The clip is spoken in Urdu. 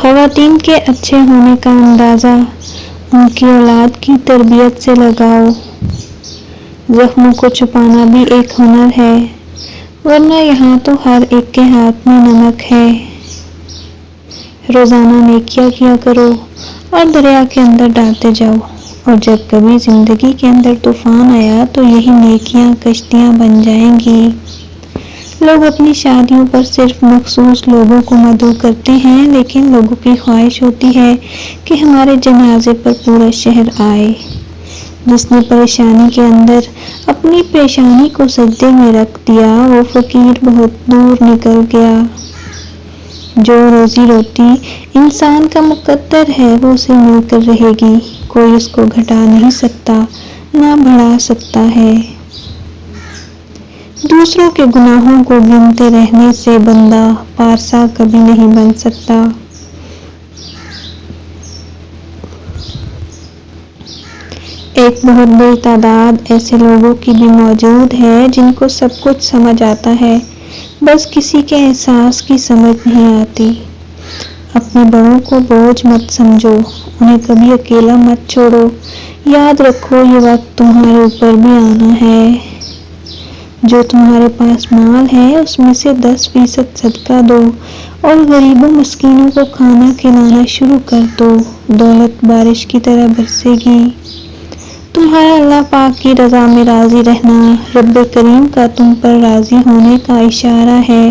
خواتین کے اچھے ہونے کا اندازہ ان کی اولاد کی تربیت سے لگاؤ۔ زخموں کو چھپانا بھی ایک ہنر ہے، ورنہ یہاں تو ہر ایک کے ہاتھ میں نمک ہے۔ روزانہ نیکیاں کیا کرو اور دریا کے اندر ڈالتے جاؤ، اور جب کبھی زندگی کے اندر طوفان آیا تو یہی نیکیاں کشتیاں بن جائیں گی۔ لوگ اپنی شادیوں پر صرف مخصوص لوگوں کو مدعو کرتے ہیں، لیکن لوگوں کی خواہش ہوتی ہے کہ ہمارے جنازے پر پورا شہر آئے۔ جس نے پریشانی کے اندر اپنی پیشانی کو سجدے میں رکھ دیا، وہ فقیر بہت دور نکل گیا۔ جو روزی روٹی انسان کا مقدر ہے وہ اسے مل کر رہے گی، کوئی اس کو گھٹا نہیں سکتا نہ بڑھا سکتا ہے۔ دوسروں کے گناہوں کو گنتے رہنے سے بندہ پارسا کبھی نہیں بن سکتا۔ ایک بہت بڑی تعداد ایسے لوگوں کی بھی موجود ہے جن کو سب کچھ سمجھ آتا ہے، بس کسی کے احساس کی سمجھ نہیں آتی۔ اپنے بڑوں کو بوجھ مت سمجھو، انہیں کبھی اکیلا مت چھوڑو۔ یاد رکھو یہ وقت تمہارے اوپر بھی آنا ہے۔ جو تمہارے پاس مال ہے اس میں سے 10% صدقہ دو اور غریبوں مسکینوں کو کھانا کھلانا شروع کر دو، دولت بارش کی طرح برسے گی۔ تمہارا اللہ پاک کی رضا میں راضی رہنا رب کریم کا تم پر راضی ہونے کا اشارہ ہے۔